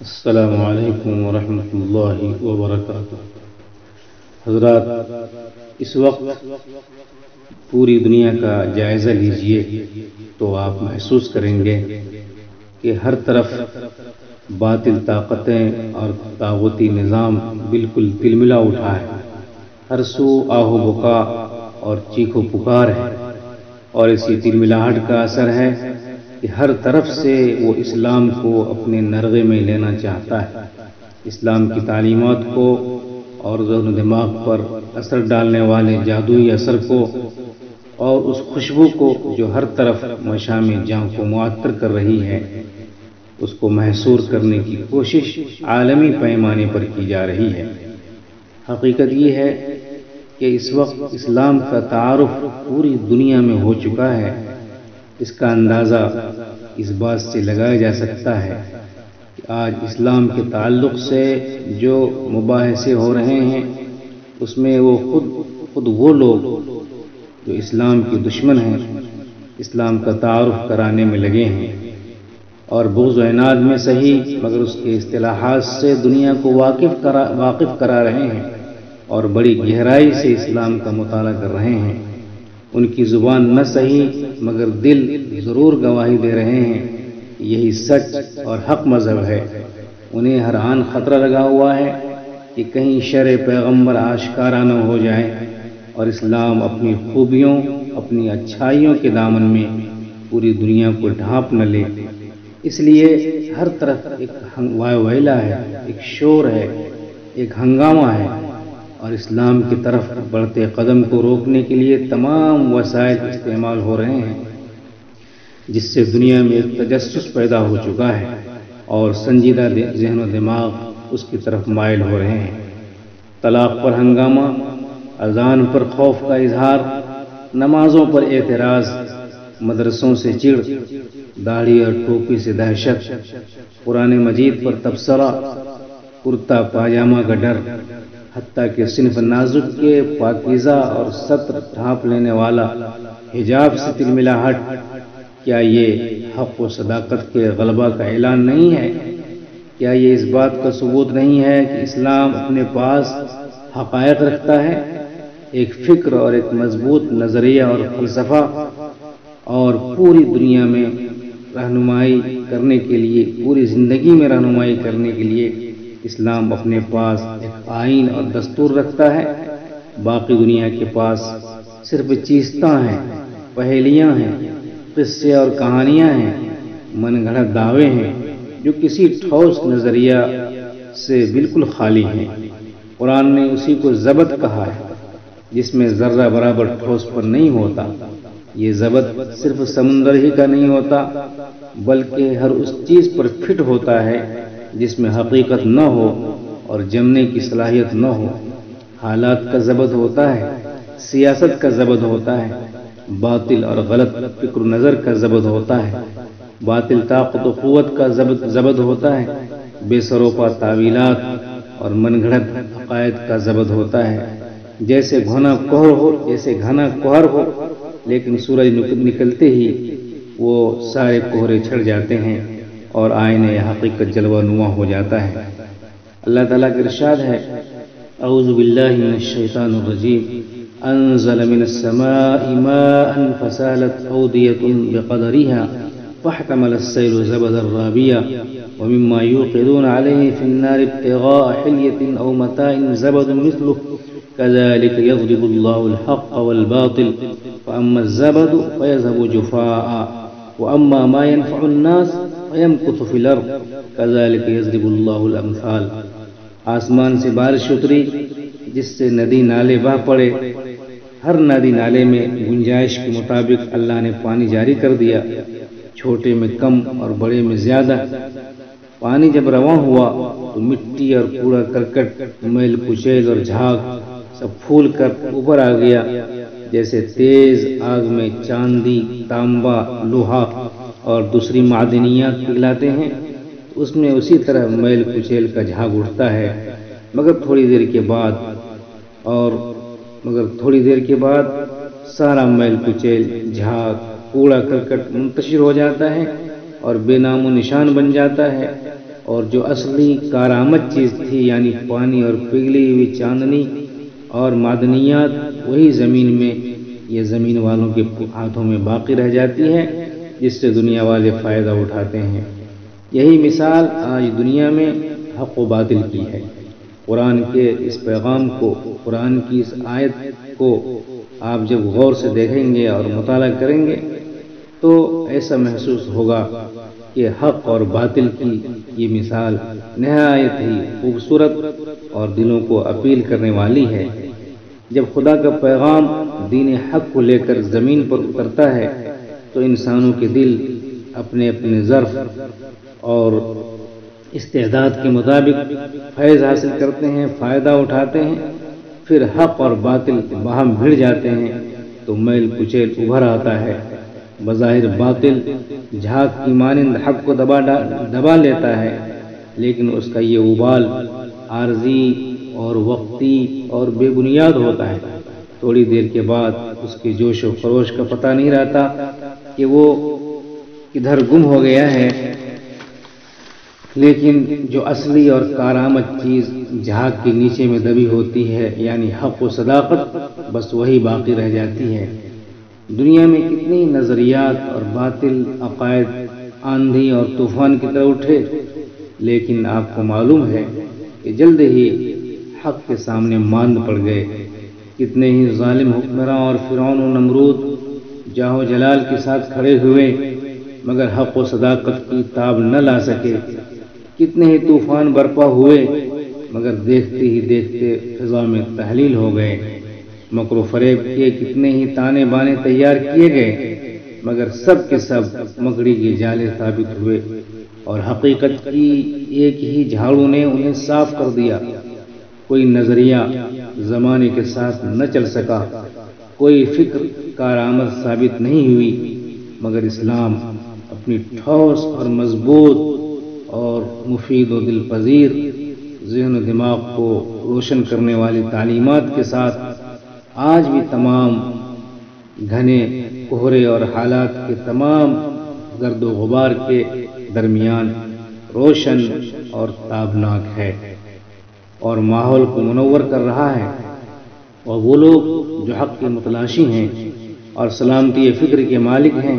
السلام علیکم ورحمۃ اللہ وبرکاتہ۔ حضرات، اس وقت پوری دنیا کا جائزہ لیجئے تو آپ محسوس کریں گے کہ ہر طرف باطل طاقتیں اور طاغوتی نظام بالکل تلملا اٹھا ہے۔ ہر سو آہ و بکا اور چیخ و پکار ہے، اور اسی تلملاہٹ کا اثر ہے کہ ہر طرف سے وہ اسلام کو اپنے نرغے میں لینا چاہتا ہے، اسلام کی تعلیمات کو اور ذہن و دماغ پر اثر ڈالنے والے جادوئی اثر کو اور اس خوشبو کو جو ہر طرف مشام جاں کو معطر کر رہی ہے، اس کو محصور کرنے کی کوشش عالمی پیمانے پر کی جا رہی ہے۔ حقیقت یہ ہے کہ اس وقت اسلام کا تعارف پوری دنیا میں ہو چکا ہے۔ اس کا اندازہ اس بات سے لگایا جا سکتا ہے کہ آج اسلام کے تعلق سے جو مباحثے ہو رہے ہیں، اس میں وہ خود وہ لوگ جو اسلام کے دشمن ہیں، اسلام کا تعارف کرانے میں لگے ہیں اور بغض و عناد میں صحیح مگر اس کے اصطلاحات سے دنیا کو واقف کرا رہے ہیں اور بڑی گہرائی سے اسلام کا مطالعہ کر رہے ہیں۔ ان کی زبان نہ صحیح مگر دل ضرور گواہی دے رہے ہیں کہ یہی سچ اور حق مذہب ہے۔ انہیں ہر آن خطرہ لگا ہوا ہے کہ کہیں شرع پیغمبر آشکارا نہ ہو جائے اور اسلام اپنی خوبیوں، اپنی اچھائیوں کے دامن میں پوری دنیا کو ڈھانپ نہ لے۔ اس لیے ہر طرف ایک ویلا ہے، ایک شور ہے، ایک ہنگامہ ہے، اور اسلام کی طرف بڑھتے قدم کو روکنے کے لیے تمام وسائل استعمال ہو رہے ہیں، جس سے دنیا میں ایک تجسس پیدا ہو چکا ہے اور سنجیدہ ذہن و دماغ اس کی طرف مائل ہو رہے ہیں۔ طلاق پر ہنگامہ، اذان پر خوف کا اظہار، نمازوں پر اعتراض، مدرسوں سے چڑ، داڑھی اور ٹوپی سے دہشت، قرآن مجید پر تبصرہ، کرتا پاجامہ کا ڈر، حتیٰ کہ صنف نازک کے پاکیزہ اور سطر ڈھانپ لینے والا حجاب سے تلملاہٹ، کیا یہ حق و صداقت کے غلبہ کا اعلان نہیں ہے؟ کیا یہ اس بات کا ثبوت نہیں ہے کہ اسلام اپنے پاس حقائق رکھتا ہے، ایک فکر اور ایک مضبوط نظریہ اور فلسفہ، اور پوری دنیا میں رہنمائی کرنے کے لیے، پوری زندگی میں رہنمائی کرنے کے لیے اسلام اپنے پاس ایک آئین اور دستور رکھتا ہے؟ باقی دنیا کے پاس صرف چیستاں ہیں، پہیلیاں ہیں، قصے اور کہانیاں ہیں، من گھڑت دعوے ہیں جو کسی ٹھوس نظریہ سے بالکل خالی ہیں۔ قرآن نے اسی کو ضبط کہا ہے جس میں ذرہ برابر ٹھوس پر نہیں ہوتا۔ یہ ضبط صرف سمندر ہی کا نہیں ہوتا بلکہ ہر اس چیز پر فٹ ہوتا ہے جس میں حقیقت نہ ہو اور جمنے کی صلاحیت نہ ہو۔ حالات کا ضبط ہوتا ہے، سیاست کا ضبط ہوتا ہے، باطل اور غلط فکر و نظر کا ضبط ہوتا ہے، باطل طاقت و قوت کا ضبط ہوتا ہے، بے سروپا تعویلات اور من گھڑت عقائد کا ضبط ہوتا ہے۔ جیسے گھنا کوہر ہو لیکن سورج نکلتے ہی وہ سارے کوہرے چھڑ جاتے ہیں اور آئینہ حقیقت جلوہ نما ہو جاتا ہے۔ اللہ تعالیٰ کا ارشاد ہے، اعوذ باللہ من الشیطان الرجیم، انزل من السماء ماء فسالت اودیۃ بقدرها فاحتمل السیل زبدا رابیا ومما یوقدون علیہ فی النار ابتغاء حلیۃ او متاع زبد مثلہ كذلك يضرب الله الحق والباطل فأما الزبد فيذهب جفاء وأما ما ينفع الناس فيمكث في الأرض كذلك يضرب الله الأمثال۔ آسمان سے بارش اتری جس سے ندی نالے بہہ پڑے، ہر ندی نالے میں گنجائش کے مطابق اللہ نے پانی جاری کر دیا، چھوٹے میں کم اور بڑے میں زیادہ۔ پانی جب رواں ہوا تو مٹی اور کوڑا کرکٹ، میل کچیل اور جھاگ سب پھول کر اوپر آ گیا، جیسے تیز آگ میں چاندی، تانبا، لوہا اور دوسری معدنیات پگھلاتے ہیں، اس میں اسی طرح میل کچیل کا جھاگ اٹھتا ہے، مگر تھوڑی دیر کے بعد سارا میل کچیل، جھاگ، کوڑا کرکٹ منتشر ہو جاتا ہے اور بے نام و نشان بن جاتا ہے، اور جو اصلی کارآمد چیز تھی یعنی پانی اور پگھلی ہوئی چاندنی اور معدنیات، وہی زمین میں یہ زمین والوں کے ہاتھوں میں باقی رہ جاتی ہے، جس سے دنیا والے فائدہ اٹھاتے ہیں۔ یہی مثال آج دنیا میں حق و باطل کی ہے۔ قرآن کے اس پیغام کو، قرآن کی اس آیت کو آپ جب غور سے دیکھیں گے اور مطالعہ کریں گے تو ایسا محسوس ہوگا کہ حق اور باطل کی یہ مثال نہایت ہی خوبصورت اور دلوں کو اپیل کرنے والی ہے۔ جب خدا کا پیغام دین حق کو لے کر زمین پر اترتا ہے تو انسانوں کے دل اپنے اپنے ظرف اور استعداد کے مطابق فیض حاصل کرتے ہیں، فائدہ اٹھاتے ہیں۔ پھر حق اور باطل باہم بھڑ جاتے ہیں تو میل کچیل ابھر آتا ہے۔ بظاہر باطل جھاگ کی مانند حق کو دبا لیتا ہے، لیکن اس کا یہ وبال عارضی اور وقتی اور بے بنیاد ہوتا ہے۔ تھوڑی دیر کے بعد اس کے جوش و خروش کا پتہ نہیں رہتا کہ وہ کدھر گم ہو گیا ہے، لیکن جو اصلی اور کارآمد چیز جھاگ کے نیچے میں دبی ہوتی ہے یعنی حق و صداقت، بس وہی باقی رہ جاتی ہے۔ دنیا میں کتنی نظریات اور باطل عقائد آندھی اور طوفان کی طرح اٹھے، لیکن آپ کو معلوم ہے کہ جلد ہی حق کے سامنے ماند پڑ گئے۔ کتنے ہی ظالم حکمراں اور فرعون و نمرود جاہ و جلال کے ساتھ کھڑے ہوئے مگر حق و صداقت کی تاب نہ لا سکے۔ کتنے ہی طوفان برپا ہوئے مگر دیکھتے ہی دیکھتے فضا میں تحلیل ہو گئے۔ مکر و فریب کے کتنے ہی تانے بانے تیار کیے گئے مگر سب کے سب مکڑی کے جالے ثابت ہوئے، اور حقیقت کی ایک ہی جھاڑو نے انہیں صاف کر دیا۔ کوئی نظریہ زمانے کے ساتھ نہ چل سکا، کوئی فکر کارآمد ثابت نہیں ہوئی، مگر اسلام اپنی ٹھوس اور مضبوط اور مفید و دل پذیر ذہن و دماغ کو روشن کرنے والی تعلیمات کے ساتھ آج بھی تمام گھنے کوہرے اور حالات کے تمام گرد و غبار کے درمیان روشن اور تابناک ہے اور ماحول کو منور کر رہا ہے۔ اور وہ لوگ جو حق کے متلاشی ہیں اور سلامتی فکر کے مالک ہیں،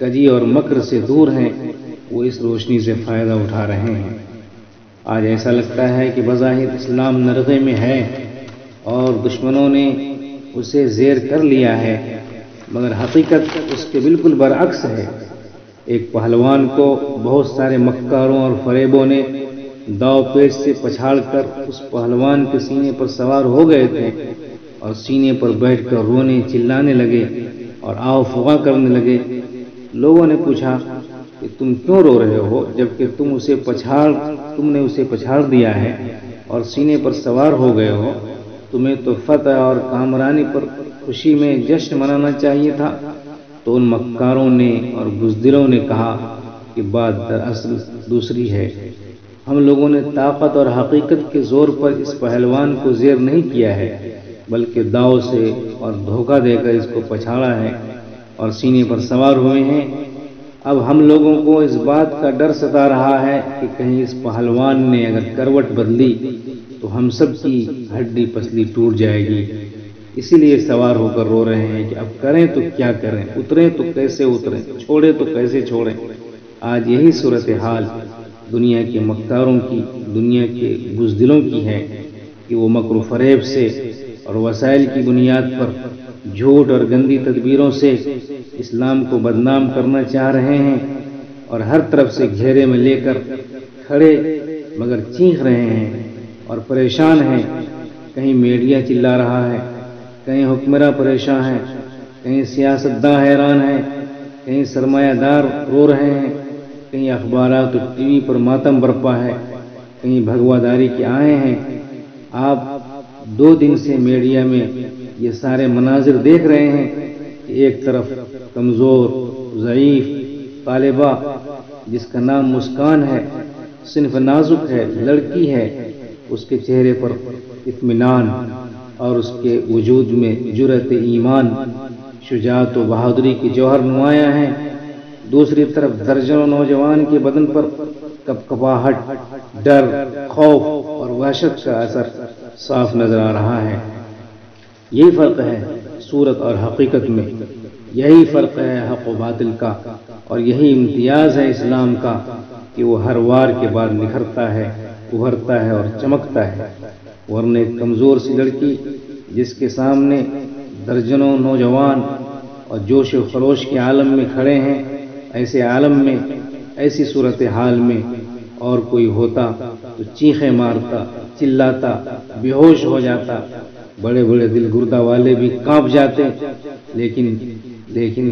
کجی اور مکر سے دور ہیں، وہ اس روشنی سے فائدہ اٹھا رہے ہیں۔ آج ایسا لگتا ہے کہ بظاہر اسلام نرغے میں ہے اور دشمنوں نے اسے زیر کر لیا ہے، مگر حقیقت اس کے بالکل برعکس ہے۔ ایک پہلوان کو بہت سارے مکاروں اور فریبوں نے داؤ پیچ سے پچھاڑ کر اس پہلوان کے سینے پر سوار ہو گئے تھے اور سینے پر بیٹھ کر رونے چلانے لگے اور آو فغاں کرنے لگے۔ لوگوں نے پوچھا کہ تم کیوں رو رہے ہو جبکہ تم نے اسے پچھاڑ دیا ہے اور سینے پر سوار ہو گئے ہو؟ تمہیں تو فتح اور کامرانی پر خوشی میں جشن منانا چاہیے تھا۔ تو ان مکاروں نے اور بزدلوں نے کہا کہ بات دراصل دوسری ہے۔ ہم لوگوں نے طاقت اور حقیقت کے زور پر اس پہلوان کو زیر نہیں کیا ہے، بلکہ داؤ سے اور دھوکہ دے کر اس کو پچھاڑا ہے اور سینے پر سوار ہوئے ہیں۔ اب ہم لوگوں کو اس بات کا ڈر ستا رہا ہے کہ کہیں اس پہلوان نے اگر کروٹ بدلی تو ہم سب کی ہڈی پسلی ٹوٹ جائے گی، اسی لیے سوار ہو کر رو رہے ہیں کہ اب کریں تو کیا کریں، اتریں تو کیسے اتریں، چھوڑیں تو کیسے چھوڑیں۔ آج یہی صورتحال دنیا کے مکاروں کی، دنیا کے بزدلوں کی ہے کہ وہ مکر و فریب سے اور وسائل کی بنیاد پر جھوٹ اور گندی تدبیروں سے اسلام کو بدنام کرنا چاہ رہے ہیں اور ہر طرف سے گھیرے میں لے کر کھڑے مگر چیخ رہے ہیں اور پریشان ہیں۔ کہیں میڈیا چلا رہا ہے، کہیں حکمراں پریشان ہیں، کہیں سیاستداں حیران ہیں، کہیں سرمایہ دار رو رہے ہیں، کہیں اخبارات اور ٹی وی پر ماتم برپا ہے، کہیں بھگواداری کے آئے ہیں۔ آپ 2 دن سے میڈیا میں یہ سارے مناظر دیکھ رہے ہیں کہ ایک طرف کمزور ضعیف طالبہ جس کا نام مسکان ہے، صنف نازک ہے، لڑکی ہے، اس کے چہرے پر اطمینان اور اس کے وجود میں جرأت ایمان، شجاعت و بہادری کے جوہر نمایاں ہیں۔ دوسری طرف درجنوں نوجوان کے بدن پر کپکپاہٹ، ڈر، خوف اور وحشت کا اثر صاف نظر آ رہا ہے۔ یہی فرق ہے صورت اور حقیقت میں، یہی فرق ہے حق و باطل کا، اور یہی امتیاز ہے اسلام کا کہ وہ ہر وار کے بعد نکھرتا ہے، ابھرتا ہے اور چمکتا ہے۔ ورنہ ایک کمزور سی لڑکی جس کے سامنے درجنوں نوجوان اور جوش و خروش کے عالم میں کھڑے ہیں، ایسے عالم میں، ایسی صورتحال میں اور کوئی ہوتا تو چیخیں مارتا، چلاتا، بے ہوش ہو جاتا، بڑے بڑے دل گردہ والے بھی کانپ جاتے۔ لیکن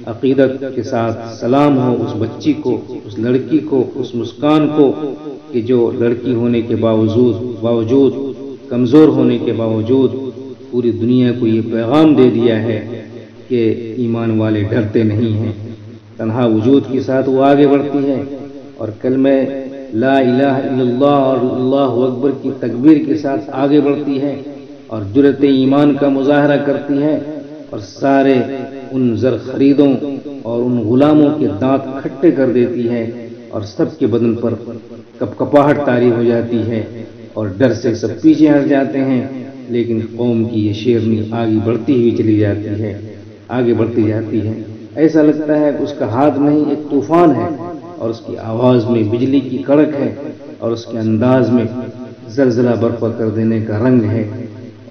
عقیدت کے ساتھ سلام ہو اس بچی کو، اس لڑکی کو، اس مسکان کو کہ جو لڑکی ہونے کے باوجود کمزور ہونے کے باوجود پوری دنیا کو یہ پیغام دے دیا ہے کہ ایمان والے ڈرتے نہیں ہیں۔ تنہا وجود کے ساتھ وہ آگے بڑھتی ہے اور کلمہ لا الہ الا اللہ اور اللہ اکبر کی تکبیر کے ساتھ آگے بڑھتی ہے اور جرأت ایمان کا مظاہرہ کرتی ہے، اور سارے ان زر خریدوں اور ان غلاموں کے دانت کھٹے کر دیتی ہے، اور سب کے بدن پر کپکپاہٹ طاری ہو جاتی ہے اور ڈر سے سب پیچھے ہٹ جاتے ہیں۔ لیکن قوم کی یہ شیرنی آگے بڑھتی ہوئی چلی جاتی ہے، آگے بڑھتی جاتی ہے۔ ایسا لگتا ہے کہ اس کا ہاتھ نہیں ایک طوفان ہے، اور اس کی آواز میں بجلی کی کڑک ہے، اور اس کے انداز میں زلزلہ برپا کر دینے کا رنگ ہے،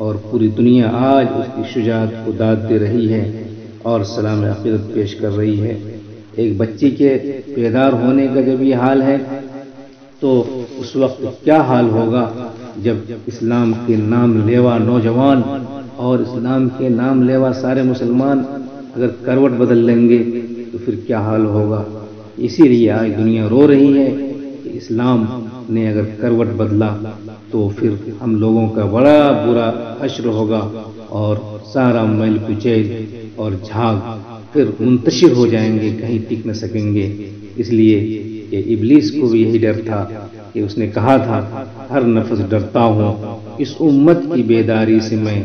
اور پوری دنیا آج اس کی شجاعت کو داد دے رہی ہے اور سلام عقیدت پیش کر رہی ہے۔ ایک بچی کے بیدار ہونے کا جب یہ حال ہے تو اس وقت کیا حال ہوگا جب اسلام کے نام لیوا نوجوان اور اسلام کے نام لیوا سارے مسلمان اگر کروٹ بدل لیں گے تو پھر کیا حال ہوگا۔ اسی لیے آج دنیا رو رہی ہے کہ اسلام نے اگر کروٹ بدلا تو پھر ہم لوگوں کا بڑا برا حشر ہوگا اور سارا میل کچیل اور جھاگ پھر منتشر ہو جائیں گے، کہیں ٹک نہ سکیں گے۔ اس لیے کہ ابلیس کو بھی یہی ڈر تھا کہ اس نے کہا تھا ہر نفس ڈرتا ہوں اس امت کی بیداری سے میں،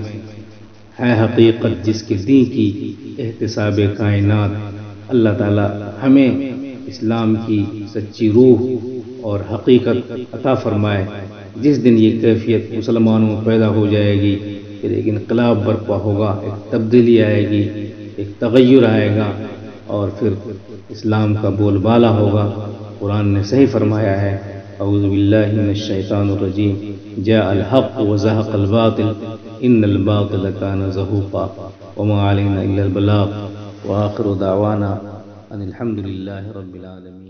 ہے حقیقت جس کے دین کی احتساب کائنات۔ اللہ تعالی ہمیں اسلام کی سچی روح اور حقیقت عطا فرمائے۔ جس دن یہ کیفیت مسلمانوں میں پیدا ہو جائے گی پھر ایک انقلاب برپا ہوگا، ایک تبدیلی آئے گی، ایک تغیر آئے گا، اور پھر اسلام کا بول بالا ہوگا۔ قرآن نے صحیح فرمایا ہے، اعوذ باللہ من الشیطان الرجیم، جاء الحق وزهق الباطل ان الباطل كان زهوقا وما علينا الا البلاغ، وآخر دعوانا ان الحمد للہ رب العالمین۔